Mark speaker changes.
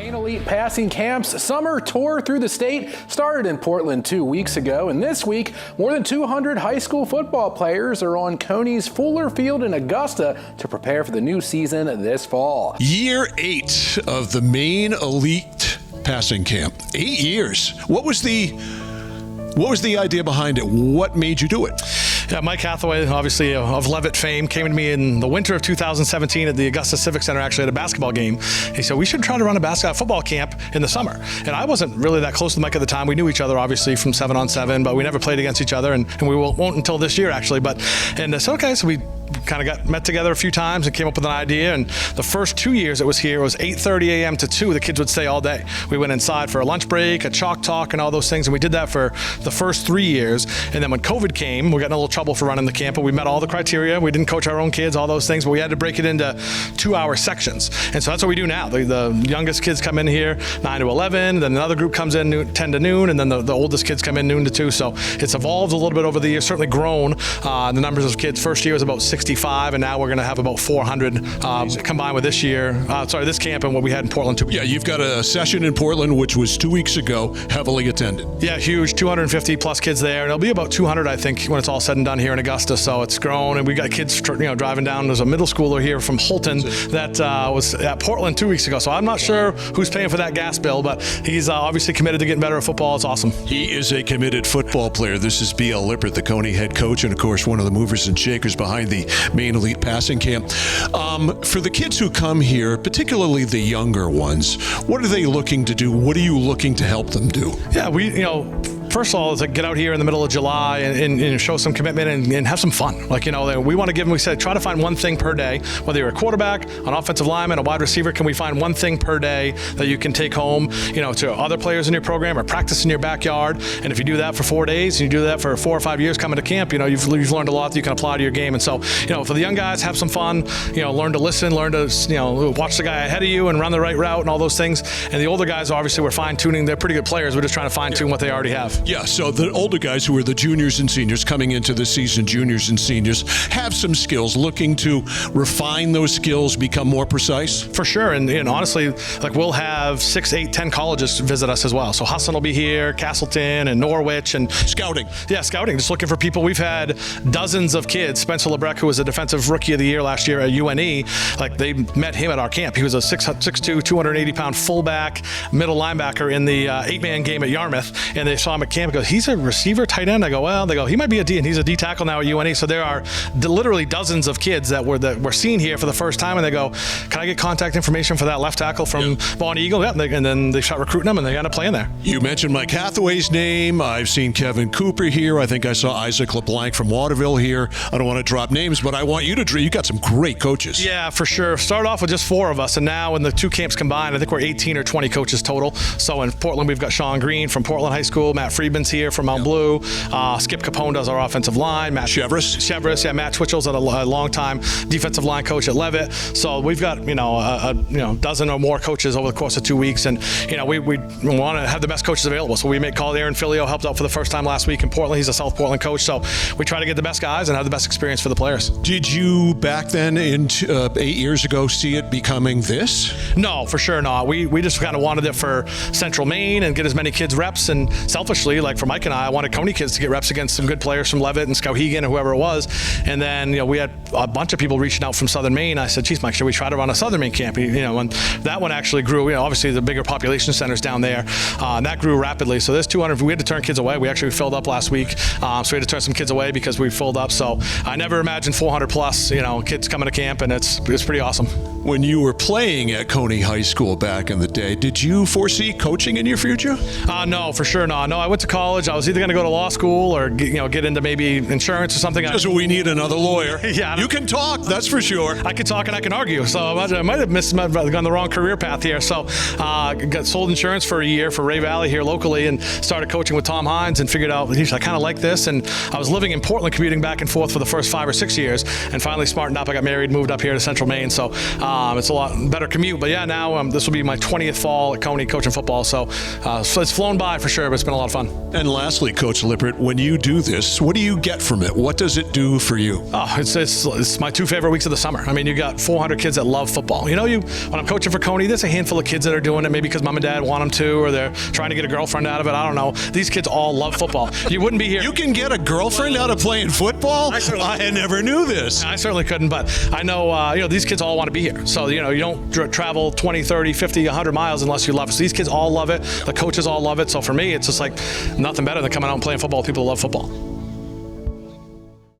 Speaker 1: Maine Elite Passing Camp's summer tour through the state started in Portland 2 weeks ago, and this week more than 200 high school football players are on Cony's Fuller Field in Augusta to prepare for the new season this fall.
Speaker 2: Year 8 of the Maine Elite Passing Camp. 8 years. What was the idea behind it? What made you do it?
Speaker 3: Yeah, Mike Hathaway, obviously of Levitt fame, came to me in the winter of 2017 at the Augusta Civic Center, actually at a basketball game. He said, we should try to run a football camp in the summer. And I wasn't really that close to Mike at the time. We knew each other, obviously, from 7-on-7, but we never played against each other, and we won't until this year, actually. And I said, okay, so we kind of met together a few times and came up with an idea. And the first 2 years it was here, it was 8:30 a.m. to 2. The kids would stay all day. We went inside for a lunch break, a chalk talk, and all those things. And we did that for the first 3 years. And then when COVID came, we got in a little trouble for running the camp, but we met all the criteria. We didn't coach our own kids, all those things, but we had to break it into 2-hour sections. And so that's what we do now. The youngest kids come in here 9 to 11, then another group comes in 10 to noon, and then the oldest kids come in noon to 2. So it's evolved a little bit over the years, certainly grown. The numbers of kids, first year was about 65, and now we're going to have about 400 combined with this camp and what we had in Portland 2 weeks.
Speaker 2: Yeah, you've got a session in Portland, which was 2 weeks ago, heavily attended.
Speaker 3: Yeah, huge, 250 plus kids there. And it'll be about 200, I think, when it's all said and done here in Augusta. So it's grown, and we got kids, driving down. There's a middle schooler here from Holton that was at Portland 2 weeks ago. So I'm not sure who's paying for that gas bill, but he's obviously committed to getting better at football. It's awesome.
Speaker 2: He is a committed football player. This is B.L Lippert, the Cony head coach, and of course one of the movers and shakers behind the Maine Elite Passing Camp. For the kids who come here, particularly the younger ones, what are they looking to do? What are you looking to help them do?
Speaker 3: Yeah, first of all, is to get out here in the middle of July and show some commitment and have some fun. We want to give them, we said, try to find one thing per day, whether you're a quarterback, an offensive lineman, a wide receiver. Can we find one thing per day that you can take home, to other players in your program or practice in your backyard? And if you do that for 4 days, and you do that for 4 or 5 years coming to camp, you've learned a lot that you can apply to your game. And so, for the young guys, have some fun, learn to listen, learn to, watch the guy ahead of you and run the right route and all those things. And the older guys, obviously, we're fine-tuning. They're pretty good players. We're just trying to fine-tune what they already have.
Speaker 2: Yeah, so the older guys who are the juniors and seniors coming into the season, juniors and seniors, have some skills, looking to refine those skills, become more precise?
Speaker 3: For sure, and honestly, we'll have 6, 8, 10 colleges visit us as well. So Husson will be here, Castleton and Norwich, and
Speaker 2: scouting.
Speaker 3: Yeah, scouting, just looking for people. We've had dozens of kids. Spencer LeBrecq, who was a defensive rookie of the year last year at UNE, they met him at our camp. He was a 6'2", 280-pound fullback, middle linebacker in the 8-man game at Yarmouth, and they saw him at camp and goes, he's a receiver, tight end. I go, well, they go, he might be a D, and he's a D tackle now at UNE. So there are literally dozens of kids that we're seeing here for the first time, and they go, can I get contact information for that left tackle from Bonnie Eagle? Yeah, and then they start recruiting them, and they end up playing there.
Speaker 2: You mentioned Mike Hathaway's name. I've seen Kevin Cooper here. I think I saw Isaac LeBlanc from Waterville here. I don't want to drop names, but I want you to. You got some great coaches.
Speaker 3: Yeah, for sure. Started off with just 4 of us, and now in the 2 camps combined, I think we're 18 or 20 coaches total. So in Portland, we've got Sean Green from Portland High School. Matt Friedman's here from Mount Blue. Skip Capone does our offensive line. Matt Chevris, yeah. Matt Twitchell's a long-time defensive line coach at Levitt. So we've got a dozen or more coaches over the course of 2 weeks, and we want to have the best coaches available. So we called Aaron Filio, helped out for the first time last week in Portland. He's a South Portland coach, so we try to get the best guys and have the best experience for the players.
Speaker 2: Did you back then, 8 years ago, see it becoming this?
Speaker 3: No, for sure not. We just kind of wanted it for Central Maine and get as many kids reps, and selfishly, for Mike and I wanted Cony kids to get reps against some good players from Levitt and Skowhegan or whoever it was. And then, we had a bunch of people reaching out from Southern Maine. I said, geez, Mike, should we try to run a Southern Maine camp? And that one actually grew, obviously the bigger population centers down there, and that grew rapidly. So there's 200, we had to turn kids away. We actually filled up last week, so we had to turn some kids away because we filled up. So I never imagined 400 plus, kids coming to camp, and it's pretty awesome.
Speaker 2: When you were playing at Cony High School back in the day, did you foresee coaching in your future?
Speaker 3: No, for sure not. No, I went to college. I was either going to go to law school or get into maybe insurance or something.
Speaker 2: Because we need another lawyer.
Speaker 3: Yeah,
Speaker 2: you can talk, that's for sure.
Speaker 3: I can talk and I can argue. So I might have gone the wrong career path here. So got sold insurance for a year for Ray Valley here locally, and started coaching with Tom Hines, and figured out, I kind of like this. And I was living in Portland, commuting back and forth for the first 5 or 6 years, and finally smartened up. I got married, moved up here to Central Maine. So it's a lot better commute. But yeah, now this will be my 20th fall at Cony coaching football. So it's flown by for sure, but it's been a lot of fun. fun.
Speaker 2: And lastly, Coach Lippert, when you do this, what do you get from it? What does it do for you?
Speaker 3: Oh, it's my 2 favorite weeks of the summer. I mean, you got 400 kids that love football. You know, when I'm coaching for Cony, there's a handful of kids that are doing it maybe because mom and dad want them to, or they're trying to get a girlfriend out of it. I don't know. These kids all love football. You wouldn't be here.
Speaker 2: You can get a girlfriend out of playing football? I never knew this.
Speaker 3: I certainly couldn't, but I know, these kids all want to be here. So, you don't travel 20, 30, 50, 100 miles unless you love it. So these kids all love it. The coaches all love it. So for me, it's just like nothing better than coming out and playing football with people who love football.